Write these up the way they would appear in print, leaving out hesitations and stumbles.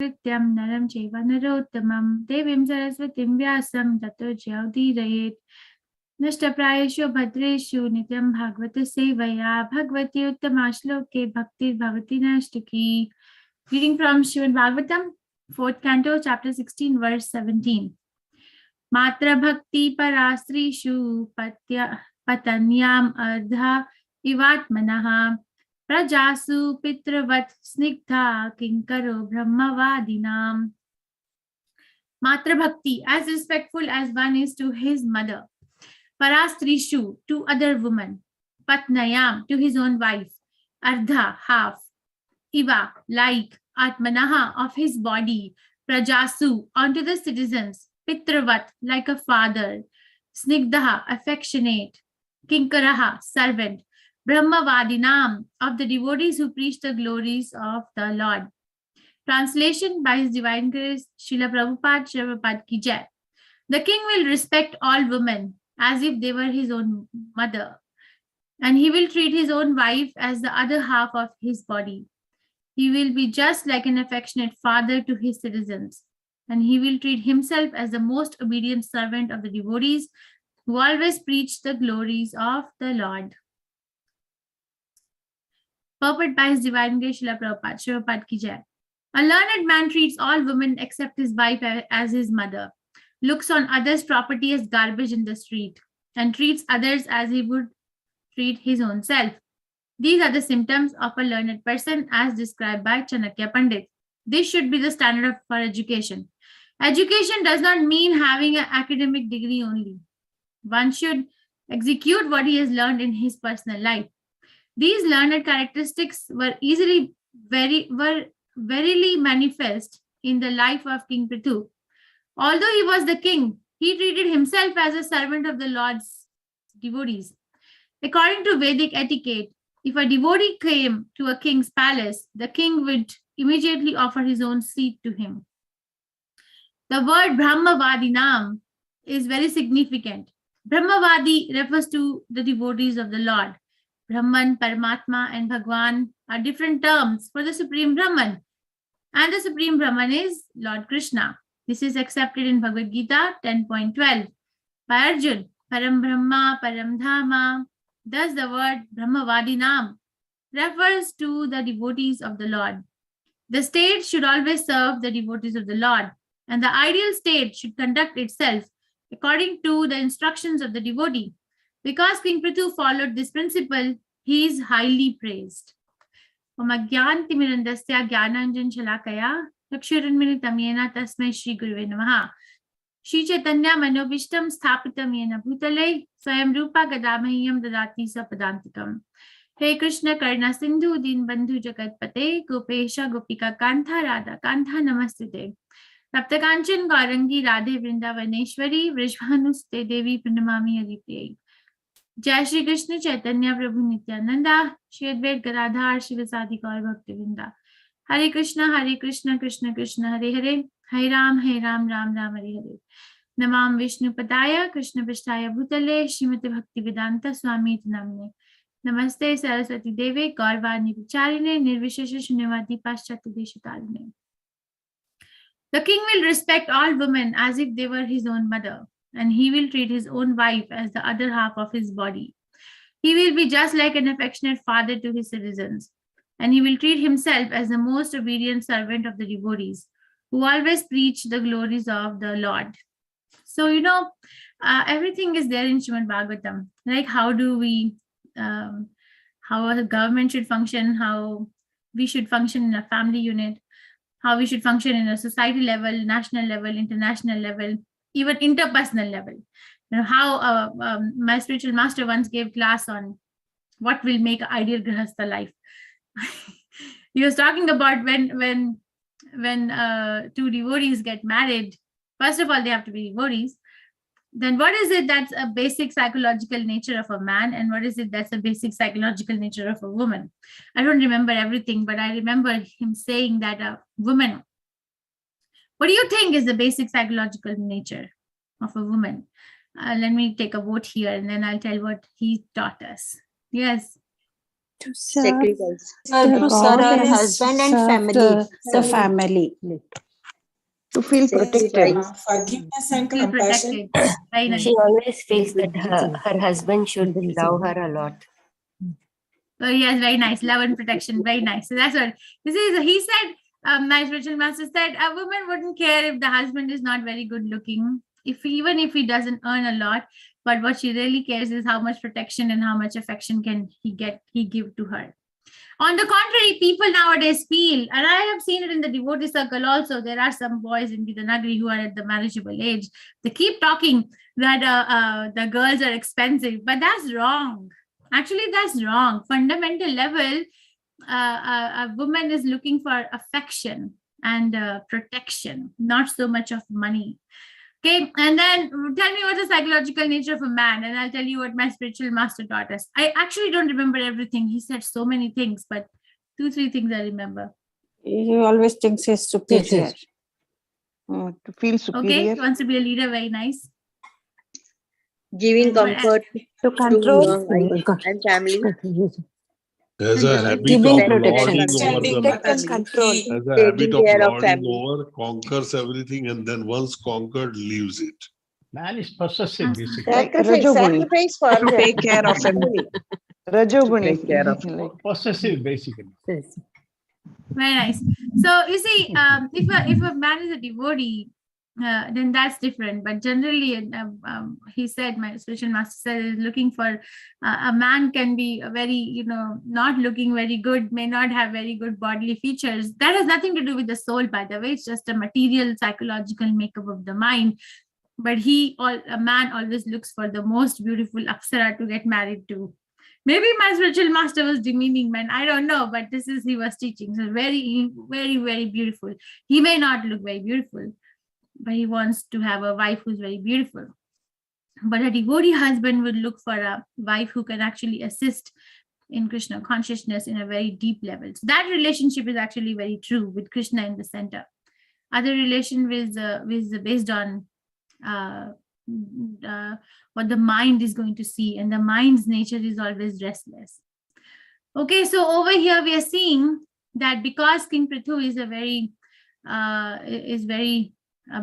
Nityam Naram Chaiva Narottamam Devim Saraswatim Vyasam Tato Jyaudirayet Nashtaprayeshu Bhadreshu Nityam Bhagavata Sevaya Bhagavati Uttamashloke Bhakti Bhavati Nashtaki. Reading from Srimad Bhagavatam, 4th Canto, Chapter 16, Verse 17. Matra Bhakti Parastrishu Patanyam Ardha Ivatmanaha Prajasu Pitravat Snigdha Kinkaro Brahmavadinam. Matra Bhakti, as respectful as one is to his mother. Parastrishu, to other women. Patnayam, to his own wife. Ardha, half. Iva, like. Atmanaha, of his body. Prajasu, onto the citizens. Pitravat, like a father. Snigdaha, affectionate. Kinkaraha, servant. Brahmavadinam, of the devotees who preach the glories of the Lord. Translation by His Divine Grace, Srila Prabhupada Ki Jai. The king will respect all women as if they were his own mother, and he will treat his own wife as the other half of his body. He will be just like an affectionate father to his citizens, and he will treat himself as the most obedient servant of the devotees who always preach the glories of the Lord. Purport by His Divine Grace, Srila Prabhupada Ki Jai. A learned man treats all women except his wife as his mother, looks on others' property as garbage in the street, and treats others as he would treat his own self. These are the symptoms of a learned person as described by Chanakya Pandit. This should be the standard for education. Education does not mean having an academic degree only. One should execute what he has learned in his personal life. These learned characteristics were verily manifest in the life of King Prithu. Although he was the king, he treated himself as a servant of the Lord's devotees. According to Vedic etiquette, if a devotee came to a king's palace, the king would immediately offer his own seat to him. The word Brahmavadinam is very significant. Brahmavadi refers to the devotees of the Lord. Brahman, Paramatma, and Bhagwan are different terms for the Supreme Brahman. And the Supreme Brahman is Lord Krishna. This is accepted in Bhagavad Gita 10.12 by Arjun. Param Brahma, Param Dhama. Thus the word Brahmavadinam refers to the devotees of the Lord. The state should always serve the devotees of the Lord, and the ideal state should conduct itself according to the instructions of the devotee. Because King Prithu followed this principle, he is highly praised. Om Agyantimirandasya Gyananjan Shalakaya Chakshuranmilitam Yena Tasmai Shri Guruve Namaha. Shri Chaitanya Manobishtam Sthapitam Yena Bhutale Swayam Rupa Gadamahyam Dadati Sapadantikam. He Krishna Karna Sindhu Din Bandhu Jagat Pate Gopesha Gopika Kantha Radha Kantha Namastute Taptakanchan Gaurangi Radhe Vrindavaneshwari Vrishvanuste Devi Pranamami Adipye. Jai Shri Krishna Chaitanya Prabhu Nityananda Shri Advait Gadadhar Shivasadi Gaur Bhaktivinda. Hare Krishna Krishna Krishna Hare Hare Hare Ram Ram Ram Hare Hare. Namam Vishnu Padaya Krishna Pishtaya Bhutale Srimati Bhakti Vedanta Swami Namne. Namaste Saraswati Deve Gaurvani Vicharine Nirvishesha Shunyavadi Paschatya Deshatarine. The king will respect all women as if they were his own mother, and he will treat his own wife as the other half of his body. He will be just like an affectionate father to his citizens, and he will treat himself as the most obedient servant of the devotees, who always preach the glories of the Lord. So, everything is there in Srimad Bhagavatam. Like how a government should function, how we should function in a family unit, how we should function in a society level, national level, international level, even interpersonal level. How my spiritual master once gave class on what will make an ideal grihastha life. He was talking about when two devotees get married. First of all, they have to be devotees. Then what is it that's a basic psychological nature of a man, and what is it that's a basic psychological nature of a woman? I don't remember everything, but I remember him saying that a woman, what do you think is the basic psychological nature of a woman? Let me take a vote here, and then I'll tell what he taught us. Yes. To serve sacrifice. the To serve her goddess, husband and serve family. the family. To feel protected. Forgiveness and Feel compassion. protected. Very nice. She always feels that her husband should love her a lot. So yes, very nice. Love and protection. Very nice. So that's what this is. He said, my spiritual master said, a woman wouldn't care if the husband is not very good looking, even if he doesn't earn a lot. But what she really cares is how much protection and how much affection can he give to her. On the contrary, people nowadays feel, and I have seen it in the devotee circle also, there are some boys in Vidanagari who are at the marriageable age. They keep talking that the girls are expensive, but that's wrong. Actually, that's wrong. Fundamental level, a woman is looking for affection and protection, not so much of money. Okay, and then tell me what's the psychological nature of a man, and I'll tell you what my spiritual master taught us. I actually don't remember everything. He said so many things, but 2-3 things I remember. He always thinks he's superior. To feel Okay, superior. he wants to be a leader. Very nice. Giving comfort To control. and family. There's a habit Giving of protection. lording over Standing the Protect and family. control. There's a Taking habit of care of lording family. over, conquers everything, and then once conquered, leaves it. Man is possessive, basically. Sacrifice for To take care of family. Rajoguni. Take care of Like, Possessive, basically. Very nice. So you see, if a man is a devotee, then that's different. But generally, he said, my spiritual master said, is looking for a man can be a very, not looking very good, may not have very good bodily features. That has nothing to do with the soul, by the way. It's just a material, psychological makeup of the mind. But a man always looks for the most beautiful Apsara to get married to. Maybe my spiritual master was demeaning men. I don't know, but this is he was teaching. So very, very, very beautiful. He may not look very beautiful, but he wants to have a wife who's very beautiful. But a devotee husband would look for a wife who can actually assist in Krishna consciousness in a very deep level. So that relationship is actually very true with Krishna in the center. Other relation is based on what the mind is going to see, and the mind's nature is always restless. Okay, so over here we are seeing that because King Prithu is very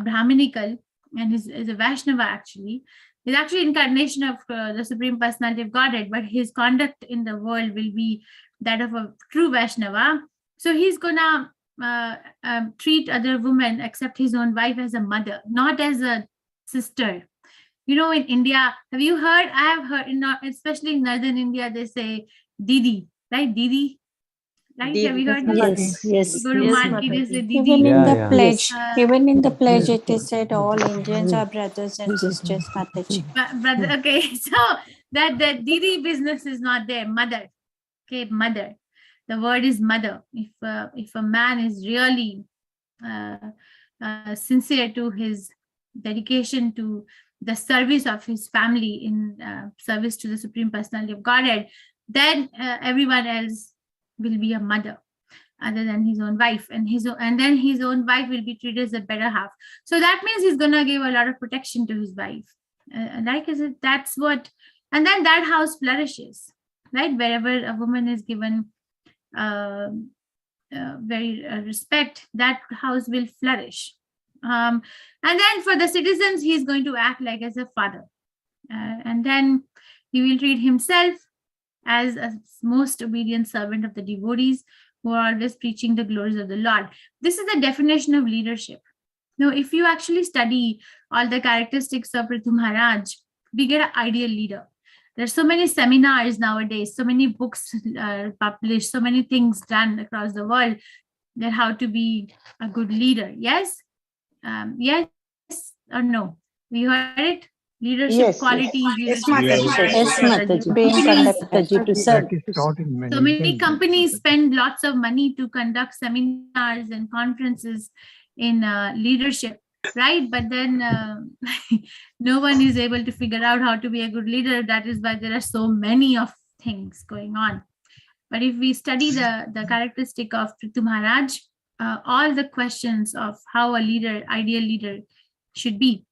Brahminical and is a Vaishnava actually, is actually incarnation of the Supreme Personality of Godhead, but his conduct in the world will be that of a true Vaishnava. So he's gonna treat other women except his own wife as a mother, not as a sister. In India, have you heard? I have heard, especially in northern India, they say Didi, right? Didi, right? Didi. Have you heard? Yes. Go to market, they say Didi. Even in the Yeah. pledge, Uh, even in the pledge, it is said all Indians are brothers and sisters, Mataji. Brother, okay, so that Didi business is not there. Mother, okay, mother. The word is mother. If a man is really sincere to his dedication to the service of his family in service to the Supreme Personality of Godhead, then everyone else will be a mother other than his own wife, and then his own wife will be treated as a better half. So that means he's gonna give a lot of protection to his wife. Like I said, that's what, and then that house flourishes, right? Wherever a woman is given very respect, that house will flourish. And then for the citizens, he's going to act like as a father, and then he will treat himself as a most obedient servant of the devotees who are always preaching the glories of the Lord. This is the definition of leadership. Now, if you actually study all the characteristics of Prithu Maharaj, we get an ideal leader. There's so many seminars nowadays, so many books published, so many things done across the world that how to be a good leader. Yes? Yes or no? We heard it? Leadership qualities. Yes, Leadership Yes, Mataji. Being conducted to serve. So many companies spend lots of money to conduct seminars and conferences in leadership, right? But then no one is able to figure out how to be a good leader. That is why there are so many of things going on. But if we study the characteristic of Prithu Maharaj, all the questions of how a leader, ideal leader should be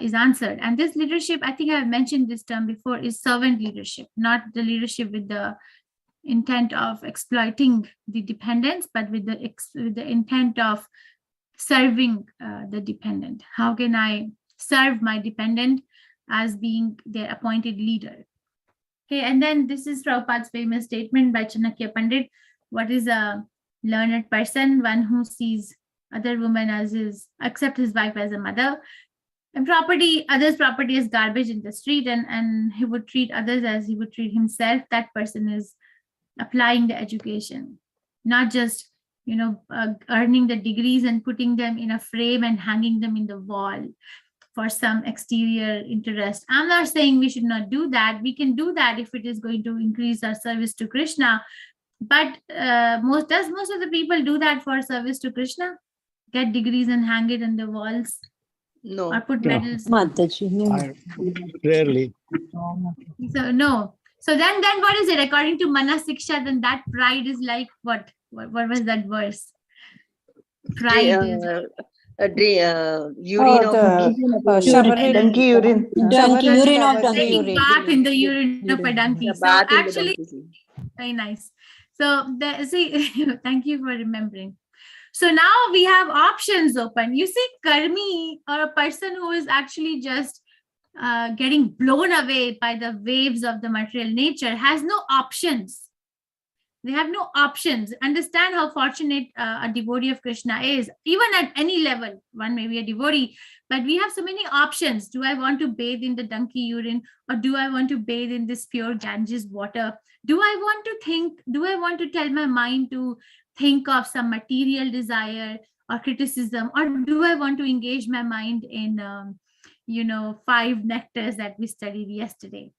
is answered. And this leadership, I think I've mentioned this term before, is servant leadership, not the leadership with the intent of exploiting the dependents, but with the intent of serving the dependent. How can I serve my dependent as being their appointed leader? Okay, and then this is Prabhupada's famous statement by Chanakya Pandit. What is a learned person? One who sees other women as except his wife as a mother, and others' property is garbage in the street, and he would treat others as he would treat himself. That person is applying the education, not just earning the degrees and putting them in a frame and hanging them in the wall for some exterior interest. I'm not saying we should not do that. We can do that if it is going to increase our service to Krishna. But most of the people do that for service to Krishna? Get degrees and hang it on the walls? No. Or put No. medals? Mataji, no. Rarely. So no. So then what is it? According to Mana Siksha, then that pride is like what? What was that verse? Pride is Urine Donkey urine. Urine of donkey taking urine. bath in the urine of a donkey. So bath in the actually, donkey. very nice. So see, thank you for remembering. So now we have options open. You see, karmi, or a person who is actually just getting blown away by the waves of the material nature, has no options. They have no options. Understand how fortunate a devotee of Krishna is, even at any level. One may be a devotee, but we have so many options. Do I want to bathe in the donkey urine, or do I want to bathe in this pure Ganges water? Do I want to tell my mind to think of some material desire or criticism, or do I want to engage my mind in 5 nectars that we studied yesterday?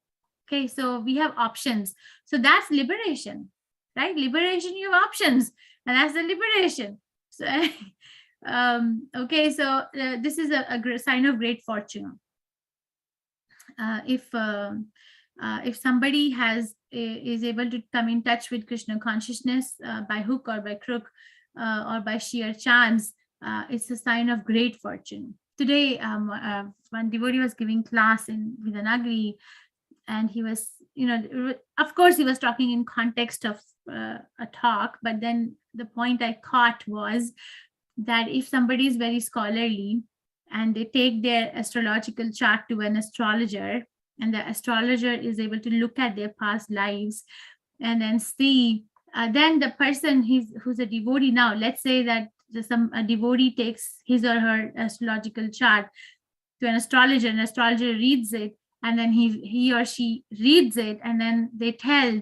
Okay, so we have options. So that's liberation, right? Liberation, you have options, and that's the liberation. So okay, so this is a sign of great fortune. If somebody is able to come in touch with Krishna consciousness by hook or by crook or by sheer chance, it's a sign of great fortune. Today, one devotee was giving class in Vidanagari, and he was, of course, he was talking in context of a talk, but then the point I caught was that if somebody is very scholarly and they take their astrological chart to an astrologer, and the astrologer is able to look at their past lives and then see, then the person who's a devotee now, let's say that a devotee takes his or her astrological chart to an astrologer, and astrologer reads it, and then he or she reads it, and then they tell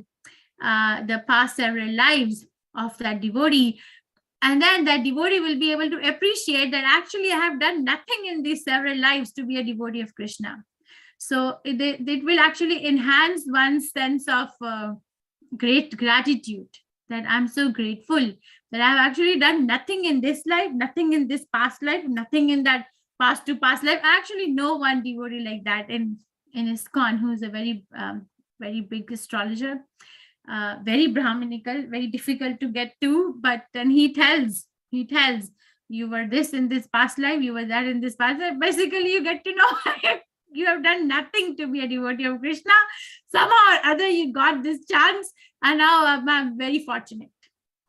the past several lives of that devotee. And then that devotee will be able to appreciate that actually I have done nothing in these several lives to be a devotee of Krishna. So it will actually enhance one's sense of great gratitude, that I'm so grateful that I've actually done nothing in this life, nothing in this past life, nothing in that past to past life. I actually know one devotee like that in ISKCON, who is a very, very big astrologer, very Brahminical, very difficult to get to, but then he tells, you were this in this past life, you were that in this past life. Basically, you get to know you have done nothing to be a devotee of Krishna. Somehow or other, you got this chance, and now I'm very fortunate.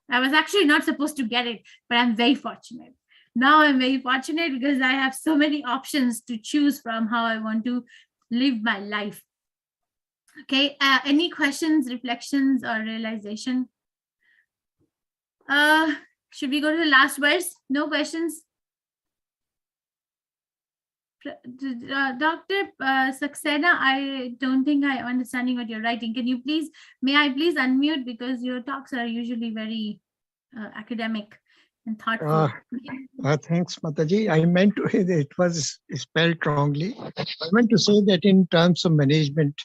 I was actually not supposed to get it, but I'm very fortunate. Now I'm very fortunate because I have so many options to choose from how I want to live my life. Okay, any questions, reflections, or realization? Should we go to the last verse? No questions? Dr. Saxena, I don't think I'm understanding what you're writing. May I please unmute, because your talks are usually very academic and thoughtful. Thanks, Mataji. I meant to, it was spelled wrongly. I meant to say that in terms of management,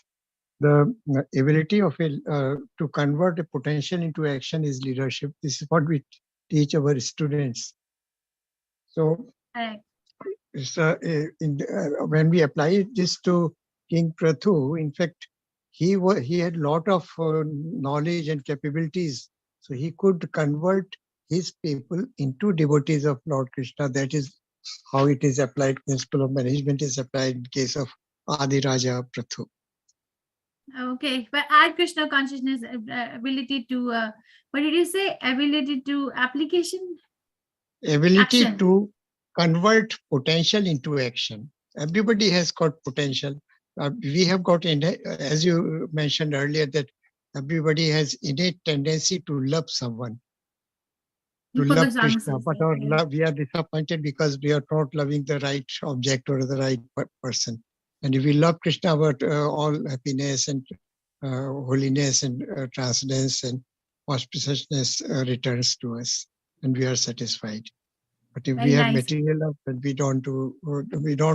the ability of to convert a potential into action is leadership. This is what we teach our students. So, when we apply this to King Prathu, in fact, he had a lot of knowledge and capabilities. So he could convert his people into devotees of Lord Krishna. That is how it is applied. Principle of management is applied in case of Adi Raja Prathu. Okay, but add Krishna consciousness, ability to, what did you say? Ability to application? Ability Action. to convert potential into action. Everybody has got potential. We have got, as you mentioned earlier, that everybody has innate tendency to love someone, to Rupa love Goswami Krishna, says but that, our yeah. love, we are disappointed because we are not loving the right object or the right person. And if we love Krishna, our all happiness and holiness and transcendence and auspiciousness returns to us, and we are satisfied. But if we Very have nice. material love, then we don't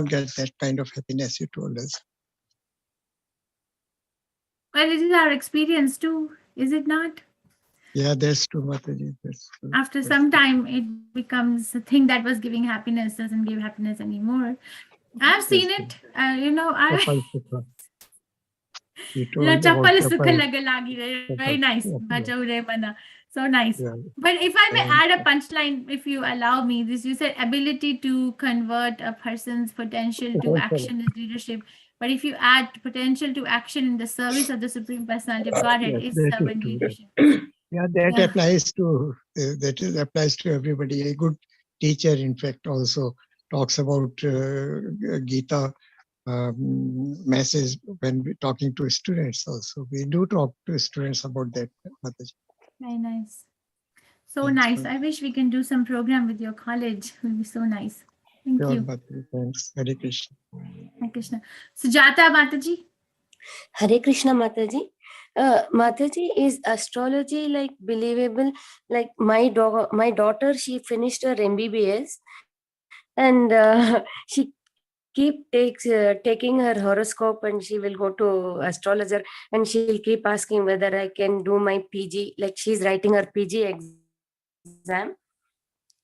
get that kind of happiness you told us. Well, it is our experience too, is it not? Yeah, that's true, Mataji. That's true. After some time, it becomes a thing that was giving happiness, doesn't give happiness anymore. I've seen it, Chappal Sukha. You told about Chappal sukha Chappal. laga lagi rahe. Very Chappal. nice. Yeah, Bachau re mana. So nice. yeah. But if I may add a punchline, if you allow me, this you said ability to convert a person's potential to action is leadership. But if you add potential to action in the service of the Supreme Personality of Godhead, Yes, is that is servant true. leadership. Yeah, that Yeah. applies to applies to everybody. A good teacher, in fact, also talks about Gita message when we're talking to students. Also, we do talk to students about that, Mataji. Very nice. So Thanks, nice. Mataji. I wish we can do some program with your college. It would be so nice. Thank Sure, you. Mataji. Thanks. Hare Krishna. Hare Krishna. Sujata Mataji. Hare Krishna Mataji. Mataji, is astrology like believable? Like my daughter, she finished her MBBS, and she taking her horoscope, and she will go to astrologer, and she'll keep asking whether I can do my PG. Like she's writing her PG exam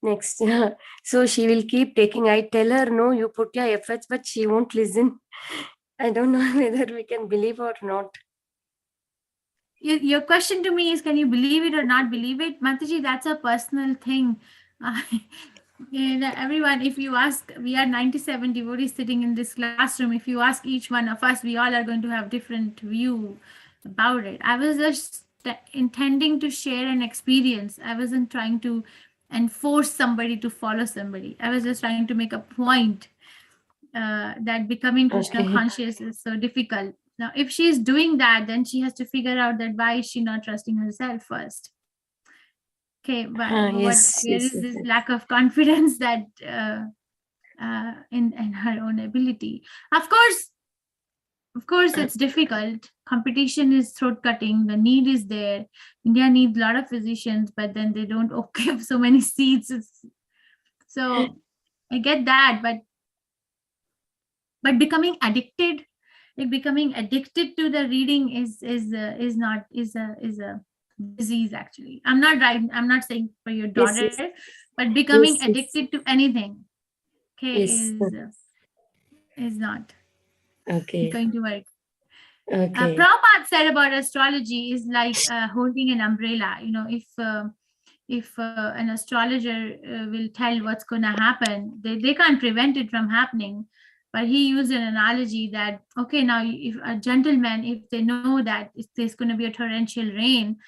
next. So she will keep taking. I tell her, no, you put your efforts, but she won't listen. I don't know whether we can believe or not. Your question to me is, can you believe it or not believe it? Mataji, that's a personal thing. Everyone, if you ask, we are 97 devotees sitting in this classroom. If you ask each one of us, we all are going to have different view about it. I was just intending to share an experience. I wasn't trying to enforce somebody to follow somebody. I was just trying to make a point that becoming Krishna conscious is so difficult. Now, if she is doing that, then she has to figure out that why is she not trusting herself first? Okay, but where is this lack of confidence that in her own ability? Of course, it's difficult. Competition is throat cutting. The need is there. India needs a lot of physicians, but then they don't give so many seats. So I get that, but becoming addicted to the reading is a disease. Actually, I'm not saying for your daughter, but becoming addicted to anything, okay, is not going to work. Prabhupada said about astrology is like holding an umbrella. You know, if an astrologer will tell what's going to happen, they can't prevent it from happening. But he used an analogy that, okay, now if a gentleman, if they know that there's going to be a torrential rain,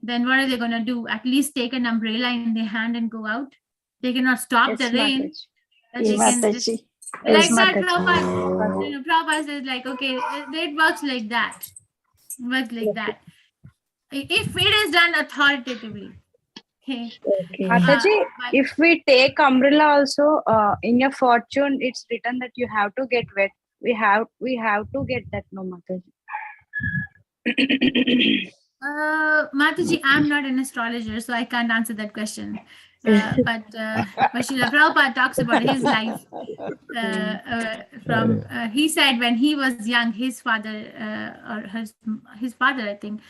then what are they going to do? At least take an umbrella in their hand and go out. They cannot stop the rain. Mataji. Like that, Prabhupada says, like, okay, it works like that. If it is done authoritatively. Okay. Mataji, if we take umbrella also, in your fortune, it's written that you have to get wet. We have to get that, no, Mataji. Mataji, I'm not an astrologer, so I can't answer that question. But Srila Prabhupada talks about his life. He said when he was young, his father his father, I think,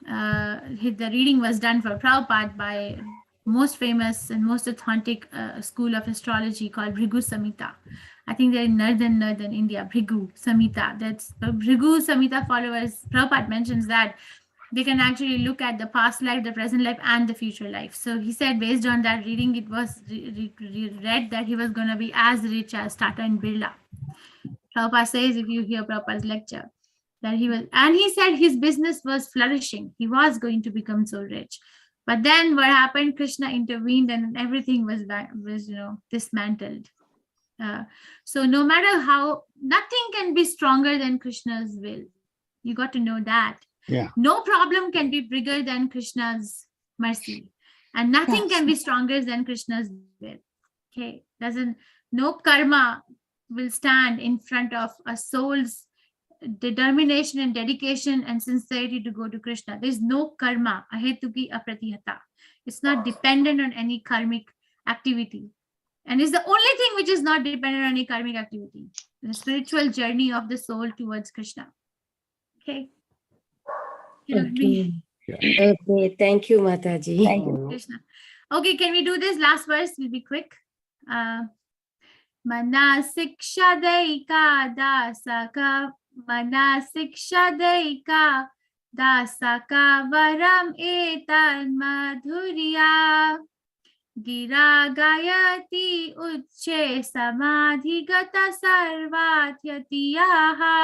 the reading was done for Prabhupada by most famous and most authentic school of astrology called Bhrigu Samhita. I think they're in northern India. Bhrigu Samhita. That's Bhrigu Samhita followers. Prabhupada mentions that they can actually look at the past life, the present life, and the future life. So he said, based on that reading, it was read that he was going to be as rich as Tata and Birla. Prabhupada says, if you hear Prabhupada's lecture, that he will, and he said his business was flourishing. He was going to become so rich. But then what happened? Krishna intervened and everything was dismantled. So no matter how, nothing can be stronger than Krishna's will. You got to know that. Yeah. No problem can be bigger than Krishna's mercy. And nothing can be stronger than Krishna's will. Okay. No karma will stand in front of a soul's determination and dedication and sincerity to go to Krishna. There's no karma. Ahetuki apratihata. It's not dependent on any karmic activity. And it's the only thing which is not dependent on any karmic activity. The spiritual journey of the soul towards Krishna. Okay. Okay. Okay, thank you, Mataji. Thank you. Krishna. Okay, can we do this last verse? We'll be quick. Mana siksha deika dasaka, mana siksha deika dasaka varam etan madhurya. Gira gayati ucche samadhigata sarvatyatiyaha.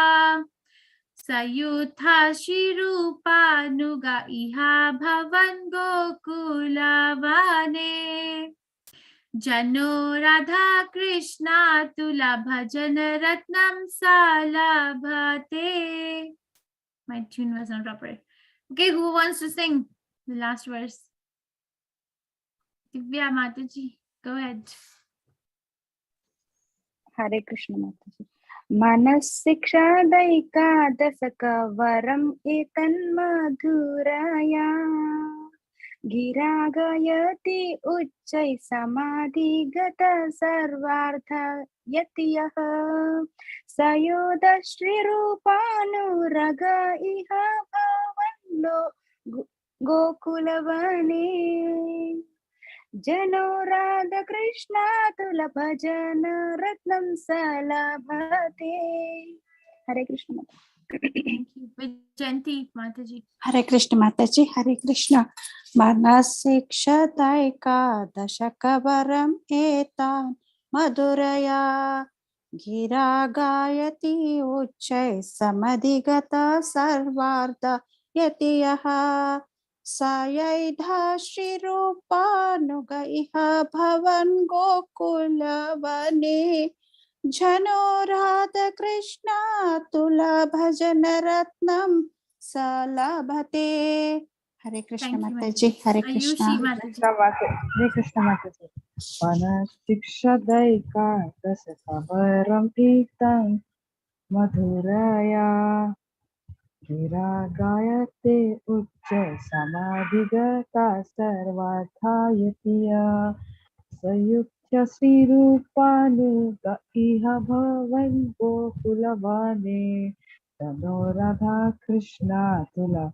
Sayutha shirupa nuga iha bhavan gokulavane. Jano Radha Krishna Tula Bhajana Ratnam Salabhate. My tune was not proper. Okay, who wants to sing the last verse? Divya Mataji, go ahead. Hare Krishna Mataji. Manasiksha dasaka varam etan madhuraya. Giragayati uchchai samadhi gata sarvartha yatiyaha. Sayuda shri rupanu raga iha bhavanlo gokulavane. Jano Radha Krishna Tula Bhajana Ratnam Salabhate. Hare Krishna. Thank you. Vijanti Mataji. Hare Krishna Mataji, Hare Krishna. Manasiksha dashakavaram etan madhuraya. Gira gayati uchay samadhigata sarvartha yatiyaha. Sayaidha Shri Rupa Nuga iha bhavan gokulavane. Jano Radha Krishna Tula Bhajana Ratnam Salabhate. Hare Krishna Thank you, Mataji, Hare Ayushi Krishna. Mataji. Hare Krishna Mataji. Panastikshadaika dasakabaram pitam madhuraya. Giragayate uchcha samadhigata sarvathayatiya. Sayuktya srirupanuga iha bhavan gokulavane. Tano Radha Krishna Tula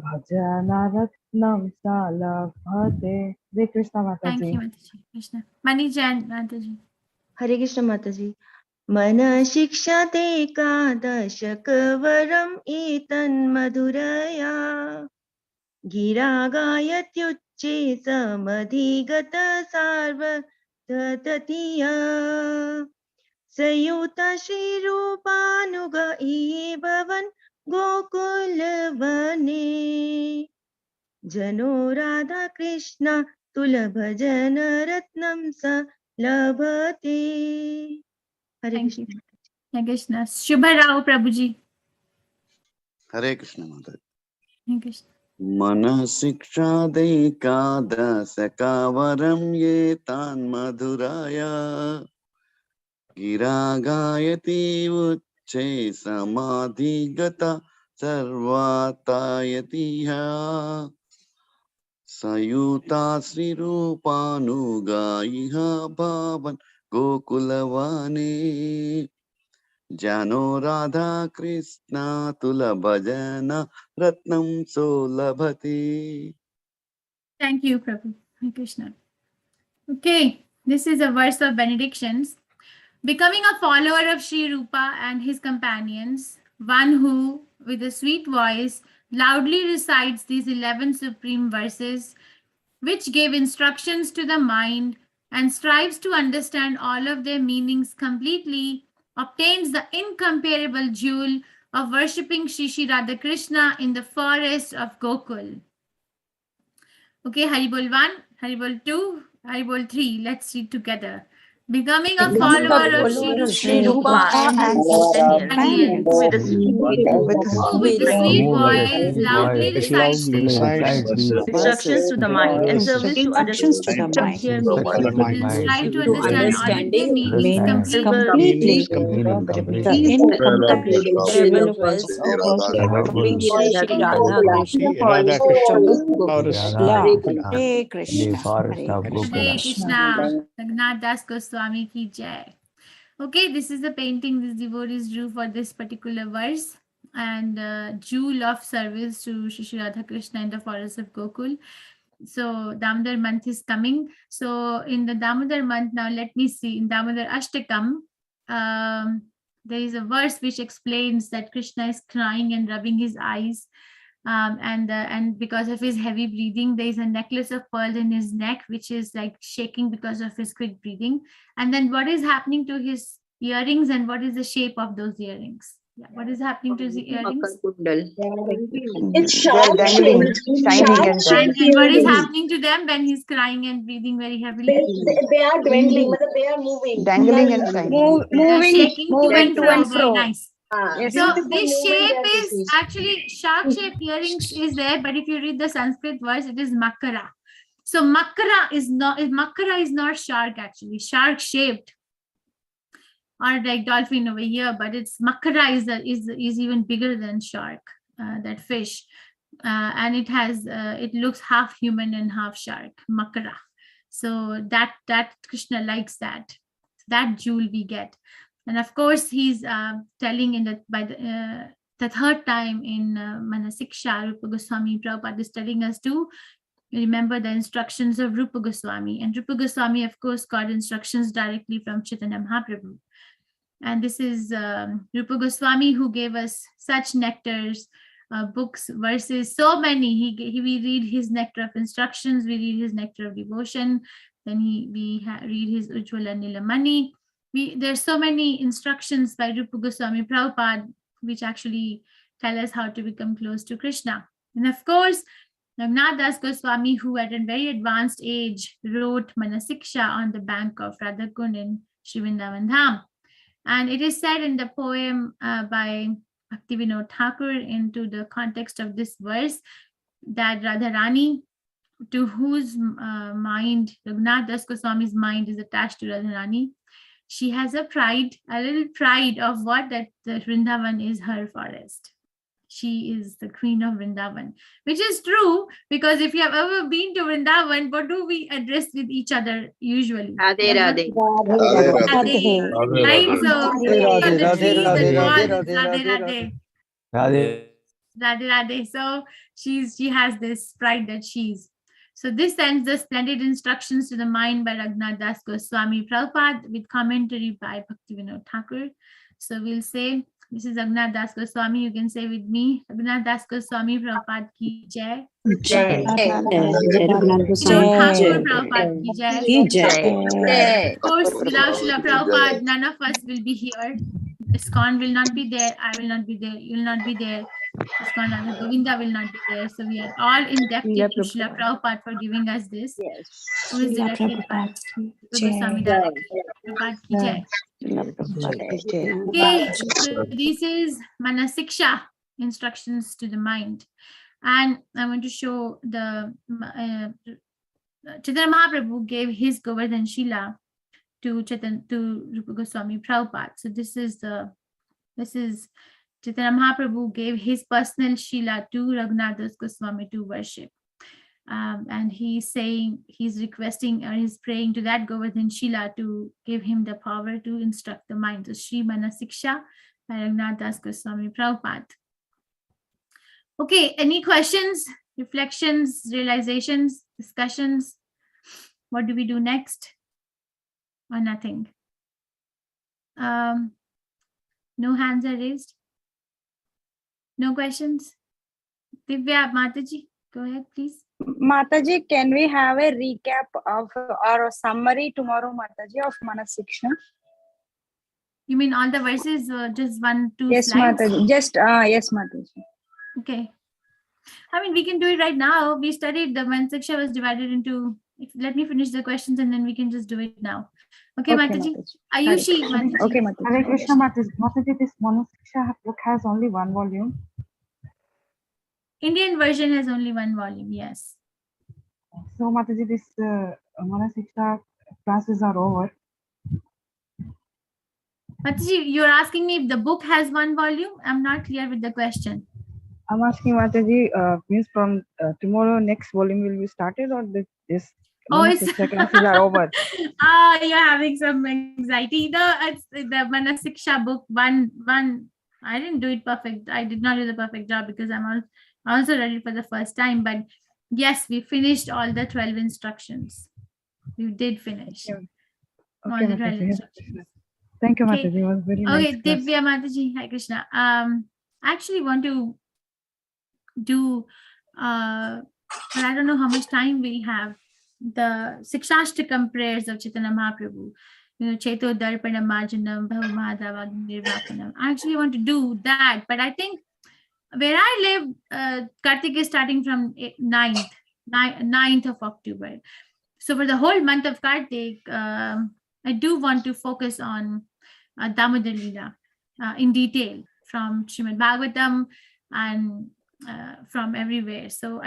Bhajana Ratnam Salabhate. Hare Krishna Thank Mataji. you, Mataji. Krishna. Manijan Mataji. Hare Krishna Mataji. Mana shikshate kadashakavaram etan madhuraya. Gira gayatyucche samadhigata sarva tatatiya. Sayuta shri rupanuga bhavan gokulavane. Jano Radha Krishna Tula Bhajana Ratnam Sa Labhate. Hare Thank Krishna. you. Hare Krishna. Shubha Rao Prabhuji. Hare Krishna Mataji. Hare Krishna. Manasiksha yetan madhuraya. Giragayati ucche samadhigata sarvatayatiha. Sayuta Sri Rupanuga iha bhavan gokulavane. Jano Radha Krishna Tula Bhajana Ratnam Solabhati. Thank you, Prabhu. Hare Krishna. Okay, this is a verse of benedictions. Becoming a follower of Sri Rupa and his companions, one who, with a sweet voice, loudly recites these 11 supreme verses, which give instructions to the mind and strives to understand all of their meanings completely, obtains the incomparable jewel of worshipping Shri Radha Krishna in the forest of Gokul. Okay, Haribol 1, Haribol 2, Haribol 3. Let's read together. Becoming a follower of Shri Rupa and companions, with a sweet who with a sweet voice loudly recites these instructions to the mind and service to Instructions to the understand mind. their meaning. and strive to To understand all of their meanings meanings completely. completely. The These incomparable wells of worshipping Shri Radha Krishna Radha Hare Krishna. Hare Krishna. Hare Krishna. Raghunath Das Goswami ki jai. Okay, this is the painting this devotees drew for this particular verse, and jewel of service to Shri Radha Krishna in the forest of Gokul. So Damodar month is coming. So in the Damodar month, now let me see, in Damodar Ashtakam, there is a verse which explains that Krishna is crying and rubbing his eyes. And because of his heavy breathing, there is a necklace of pearls in his neck, which is like shaking because of his quick breathing. And then what is happening to his earrings, and what is the shape of those earrings? Yeah, what is happening to his earrings? It's sharp dangling, shining and shining. And what is happening to them when he's crying and breathing very heavily? They are dwindling, they are moving. Dangling and shining. Moving, Shaking to and fro. Very nice. Yes. So this shape is actually shark shaped earrings is there, but if you read the Sanskrit verse, it is makara. So makara is not shark actually, shark shaped, or like dolphin over here, but it's makara is even bigger than shark, that fish, and it looks half human and half shark, makara. So that Krishna likes that jewel we get. And of course, he's telling in the third time in Manasiksha, Rupa Goswami Prabhupada is telling us to remember the instructions of Rupa Goswami. And Rupa Goswami, of course, got instructions directly from Chaitanya Mahaprabhu. And this is Rupa Goswami who gave us such nectars, books, verses, so many. We read his nectar of instructions, we read his nectar of devotion, then we read his Ujjvala Nilamani. There's so many instructions by Rupa Goswami Prabhupada which actually tell us how to become close to Krishna. And of course, Raghunath Das Goswami, who at a very advanced age wrote Manasiksha on the bank of Radhakund in Sri Vrindavan Dham. And it is said in the poem by Bhaktivinoda Thakur into the context of this verse that Radharani, to whose mind, Raghunath Das Goswami's mind is attached to Radharani, she has a little pride of what that the Vrindavan is her forest. She is the queen of Vrindavan, which is true, because if you have ever been to Vrindavan, what do we address with each other usually? Radhe Radhe. Radhe. Right? So the trees, the gods, Radhe Radhe. So she has this pride that she's. So this sends the splendid instructions to the mind by Raghunath Das Goswami Prabhupada with commentary by Bhaktivinoda Thakur. So we'll say, this is Raghunath Das Goswami. You can say with me, Raghunath Das Goswami Prabhupada ki jai. Jai. Thakur Prabhupada ki jai. Of course, without Srila Prabhupada, none of us will be here. ISKCON will not be there. I will not be there. You will not be there. ISKCON Radha Govinda will not be there. So we are all indebted to Srila Prabhupada for giving us this. Who is directed by Goswami Prabhupada ki jai. Okay, so this is Manasiksha, instructions to the mind. And I want to show the Chaitanya Mahaprabhu gave his Govardhan Shila to Rupa Goswami Prabhupada. So this is Chaitanya Mahaprabhu gave his personal Shila to Raghunath Das Goswami to worship. And he's requesting, or he's praying to that Govardhan Shila to give him the power to instruct the mind. So Sri Manasiksha by Raghunath Das Goswami Prabhupada. Okay, any questions, reflections, realizations, discussions? What do we do next? Or nothing? No hands are raised? No questions? Divya, Mataji, go ahead, please. Mataji, can we have a recap of or a summary tomorrow, Mataji, of Manasiksha? You mean all the verses, just 1, 2 Yes, slides? Mataji. Just yes, Mataji. Okay. I mean, we can do it right now. We studied the Mansiksha was divided into. Let me finish the questions and then we can just do it now. Okay, Mataji. Ayushi, Mataji. Okay, Hare Mataji. Krishna Mataji. Mataji, this Manasiksha book has only one volume. Indian version has only 1 volume. Yes. So Mataji, this Manasiksha classes are over. Mataji, you're asking me if the book has 1 volume? I'm not clear with the question. I'm asking Mataji, means from tomorrow next volume will be started, or this Oh, it's Manasiksha classes are over? you're having some anxiety. It's the Manasiksha book one. I didn't do it perfect. I did not do the perfect job because I'm also ready for the first time. But yes, we finished all the 12 instructions. We did finish Okay, all the 12 Mataji. instructions. Thank you, Okay. Mataji. It was very nice Okay, class. Divya Mataji, Hare Krishna. I actually want to do, but I don't know how much time we have. The Sikshashtakam prayers of Chaitanya Mahaprabhu. Cheto Darpana Marjanam Bhavamahadava Nirvapanam. I actually want to do that, but I think where I live, Kartik is starting from 9th of October. So for the whole month of Kartik, I do want to focus on Damodar Leela in detail from Srimad Bhagavatam and from everywhere. So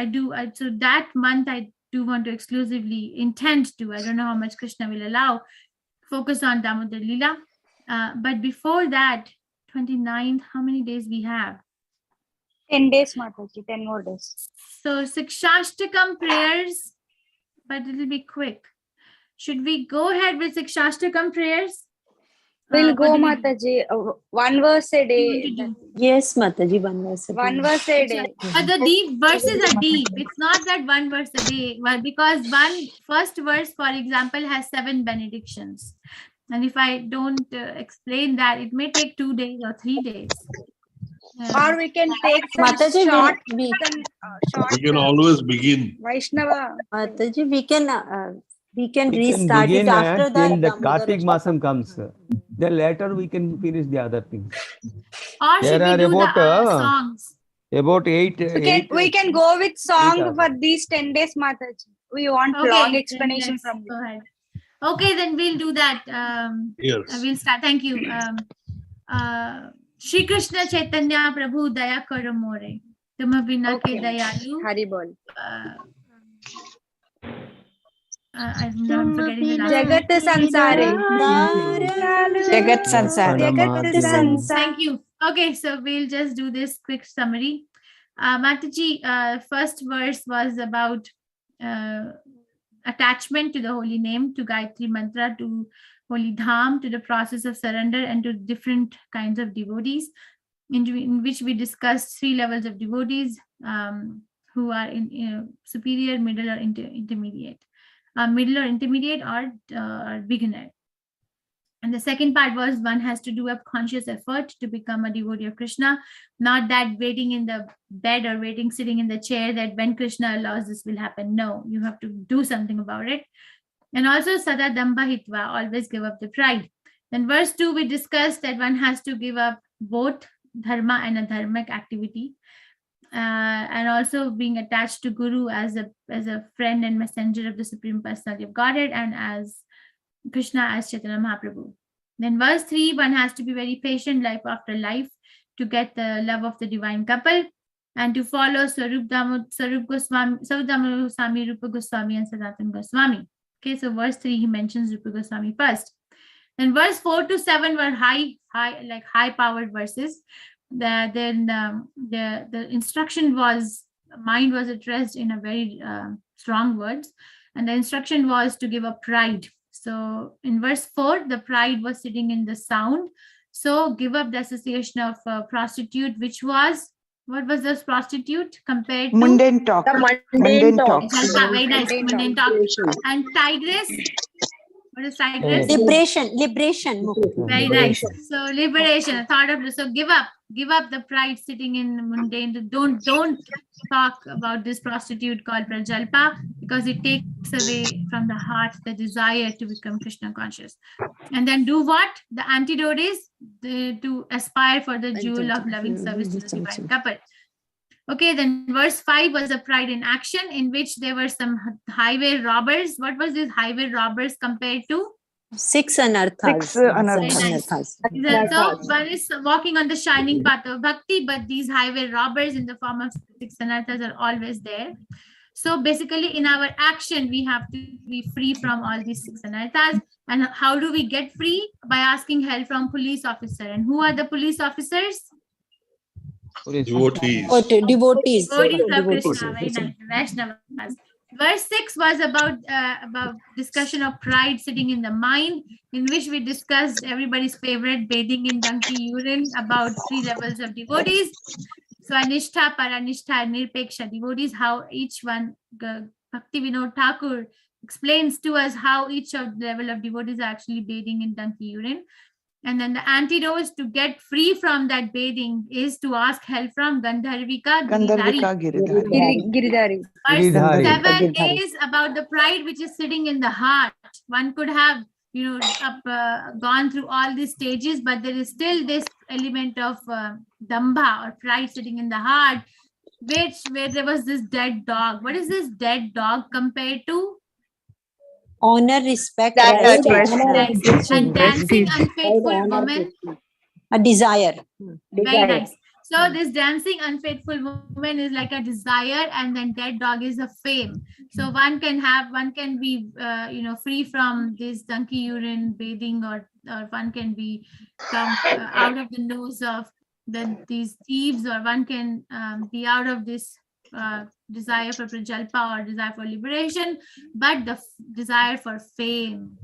so that month I do want to exclusively intend to, I don't know how much Krishna will allow, focus on Damodar Leela. But before that, 29th, how many days we have? 10 days, Mataji. 10 more days. So Sikshashtakam prayers, but it will be quick. Should we go ahead with Sikshashtakam prayers? We'll go, what do Mataji. 1 verse a day. Yes, Mataji, 1 verse a day. 1 verse a day. But the deep verses are deep. It's not that 1 verse a day. Well, because first verse, for example, has 7 benedictions. And if I don't explain that, it may take 2 days or 3 days. Or we can take some Mataji, short. We can always begin. Vaishnava. Mataji, we can We restart begin it after till the Damodar Kartik Rashtakam. Masam comes. Then later we can finish the other things. Or should There we are do about, the songs? About 8. We can go with song hours. for these 10 days, Mataji. We want Okay, long then explanation let's from you. go ahead. Okay, then we'll do that. Yes. We'll start. Thank you. Shri Krishna Chaitanya Prabhu Daya Karo More. Tum bina ke dayalu. Hari bol. I'm not forgetting the last Jagat Sansare. Jagat Sansare. Jagat Sansare. Thank you. Okay, so we'll just do this quick summary. Mataji, first verse was about attachment to the holy name, to Gayatri Mantra, to holy dham, to the process of surrender, and to different kinds of devotees, in which we discussed 3 levels of devotees who are in superior, middle, or intermediate. Middle or intermediate or beginner. And the second part was one has to do a conscious effort to become a devotee of Krishna, not that waiting in the bed or sitting in the chair that when Krishna allows this will happen. No, you have to do something about it. And also Sada Damba Hitva, always give up the pride. Then verse 2, we discussed that one has to give up both dharma and a dharmic activity. And also being attached to Guru as a friend and messenger of the Supreme Personality of Godhead, and as Krishna as Chaitanya Mahaprabhu. Then verse 3, one has to be very patient life after life to get the love of the divine couple and to follow Swarup Goswami, Rupa Goswami, and Sanatana Goswami. Okay, so verse 3, he mentions Rupa Goswami first. Then verse 4 to 7 were high-powered verses. The instruction mind was addressed in a very strong words, and the instruction was to give up pride. So in verse 4, the pride was sitting in the sound. So give up the association of prostitute, which was, what was this prostitute compared to? Mundane talk. Mundane talk. Very nice. Mundane talk. And tigress. What is tigress? Liberation. Very nice. So liberation, a thought of, so give up the pride sitting in mundane. Don't talk about this prostitute called Prajalpa, because it takes away from the heart the desire to become Krishna conscious. And then do what? The antidote is to aspire for the jewel of loving service to the divine couple. Okay, then verse 5 was a pride in action, in which there were some highway robbers. What was this highway robbers compared to? 6 anarthas. So one is walking on the shining path of bhakti, but these highway robbers in the form of 6 anarthas are always there. So basically in our action, we have to be free from all these 6 anarthas. And how do we get free? By asking help from police officer. And who are the police officers? Devotees. Devotees of Krishna. Very nice. Vaishnavas. Verse 6 was about discussion of pride sitting in the mind, in which we discussed everybody's favorite bathing in donkey urine, about 3 levels of devotees. So Anishtha, Paranishtha, Nirpeksha devotees, how each one, Bhakti Vinod Thakur explains to us how each of the level of devotees are actually bathing in donkey urine. And then the antidote to get free from that bathing is to ask help from Gandharvika Giridhari. Verse 7 is about the pride which is sitting in the heart. One could have, gone through all these stages, but there is still this element of dambha or pride sitting in the heart, where there was this dead dog. What is this dead dog compared to? Honor, respect, and dancing unfaithful woman. A desire. Very nice. So this dancing unfaithful woman is like a desire, and then dead dog is a fame. So one can be free from this donkey urine bathing, or one can be out of the nose of these thieves, or one can be out of this desire for prajalpa or desire for liberation, but the desire for fame,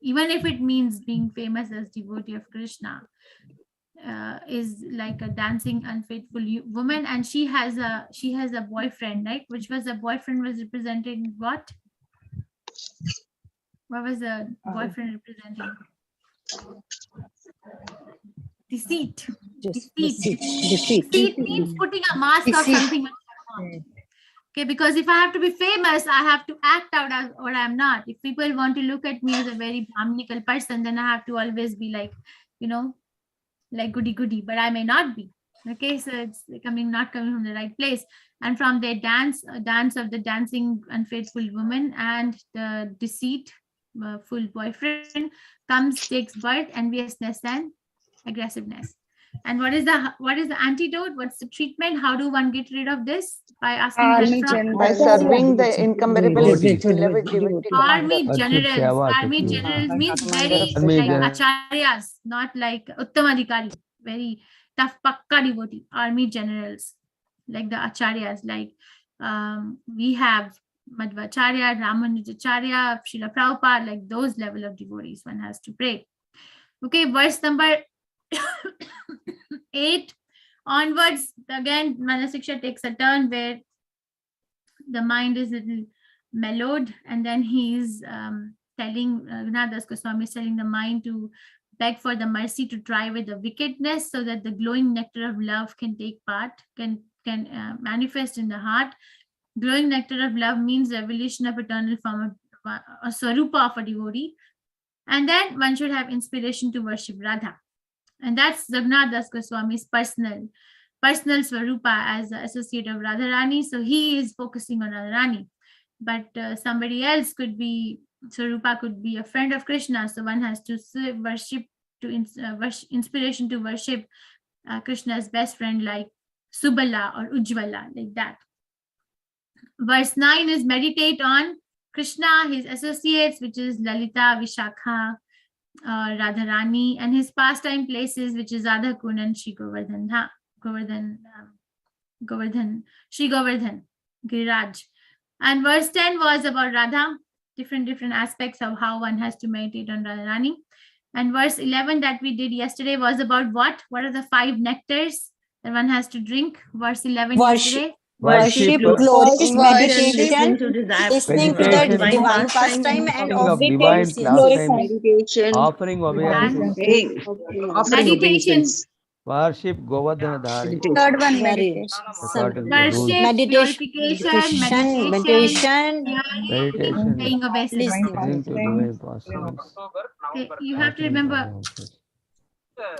even if it means being famous as devotee of Krishna, is like a dancing unfaithful woman. And she has a boyfriend, right? Which was the boyfriend was representing what? What was the boyfriend representing? Deceit. Deceit means putting a mask of something. Okay, because if I have to be famous, I have to act out as what I'm not. If people want to look at me as a very brahminical person, then I have to always be like, like goody, but I may not be. Okay, so it's not coming from the right place. And from their dance of the dancing unfaithful woman and the deceitful boyfriend takes birth, enviousness and aggressiveness. And what is the antidote? What's the treatment? How do one get rid of this? By asking help from? By serving the incomparable beloved devotee. Army generals means very like acharyas, not like uttamadhikari, very tough pakka devotee. Army generals, like the acharyas, like we have Madhvacharya, Ramanujacharya, Srila Prabhupada, like those level of devotees one has to pray. Okay, verse number 8 onwards, again Manasiksha takes a turn where the mind is a little mellowed, and then he's telling Raghunath Goswami is telling the mind to beg for the mercy to try with the wickedness, so that the glowing nectar of love can take part, can manifest in the heart. Glowing nectar of love means revelation of eternal form of a swarupa of a devotee. And then one should have inspiration to worship Radha. And that's Raghunath Das Goswami's personal swarupa as an associate of Radharani. So he is focusing on Radharani. But somebody else could be, swarupa could be a friend of Krishna. So one has to worship, inspiration to worship Krishna's best friend like Subala or Ujjvala, like that. Verse 9 is meditate on Krishna, his associates, which is Lalita, Vishakha, Radharani, and his pastime places, which is Radha Kund and Sri Govardhan, Sri Govardhan, Giriraj. And verse 10 was about Radha, different aspects of how one has to meditate on Radharani. And verse 11 that we did yesterday was about what? What are the 5 nectars that one has to drink? Verse 11 yesterday. Worship, glorification, meditation, listening to the Meditation, divine pastime, and offering of divine obedience. pastimes, Meditation, offering obeisances, praying, offering meditation, obeisance. worship Govardhana Dhari, Meditation. Third one, Very meditation. according to the rules. worship, meditation, glorification, meditation, hearing, Meditation, paying obeisance. Divine listening to pastime. divine pastimes, Okay, you have to offering remember obeisances.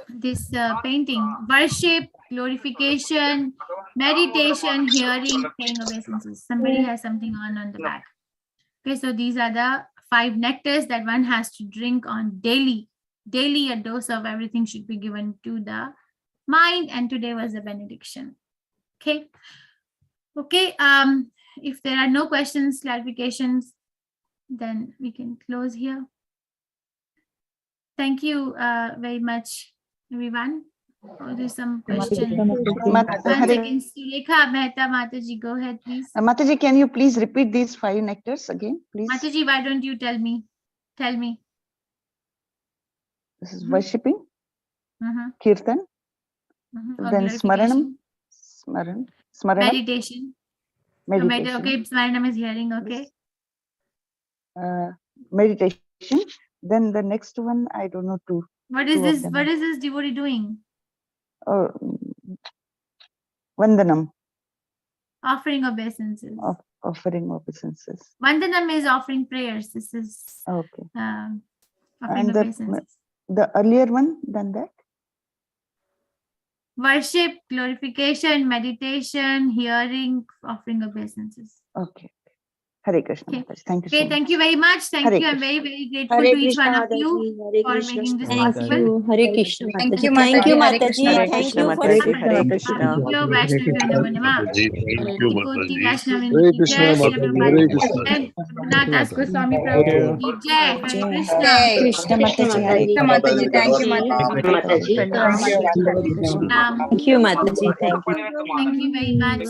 this painting: worship, glorification, meditation, hearing, paying obeisances. Somebody has something on the back. Okay, so these are the 5 nectars that one has to drink on daily. Daily, a dose of everything should be given to the mind, and today was the benediction. Okay. Okay. If there are no questions, clarifications, then we can close here. Thank you very much, everyone. Oh, there's some question. One second, Sulekha Mehta Mataji, go ahead, please. Mataji, can you please repeat these 5 nectars again, please? Mataji, why don't you tell me? Tell me. This is worshipping, Mhm, kirtan, mhm. Or then glorification. smaranam, Meditation. meditation, Okay, Smaranam is hearing, okay. meditation. Then the next one, I don't know, two. What is Two of this? them. What is this devotee doing? Oh, Vandanam, Offering obeisances. offering obeisances. Vandanam is offering prayers. This is Okay. offering And obeisances. the earlier one than that? Worship, glorification, meditation, hearing, offering obeisances. Okay. Hare Krishna. Okay. Mataji. Thank you so Okay, much. thank you very much. Thank Hare you. I'm Krishna. very, very grateful Hare to each one Krishna, of you for making this Thank possible. you. Hare Krishna, Thank you, Mataji. Thank you, Mataji. Hare Krishna. Mataji. Hare Thank Krishna, you for Hare Mataji. Krishna. Hare Krishna. Yo, Vaishnavi Namo Namah. Mataji, thank you, Koti Mataji. Vaishnavi Hare ki Krishna, jai, Srila Mataji. Prabhupada Hare ki Krishna. jai, Raghunath Das Goswami Prabhu ki jai. Hare Krishna. Hare Krishna Mataji. Hare Krishna, Mataji. Thank you, Mataji. Mataji. Ram. Thank you, Mataji. Thank you. Thank you very much.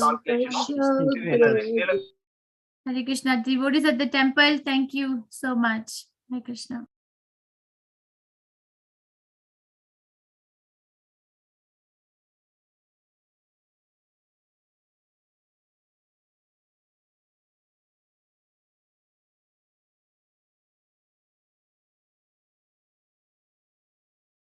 Hare Krishna. Devotees at the temple, thank you so much. Hare Krishna.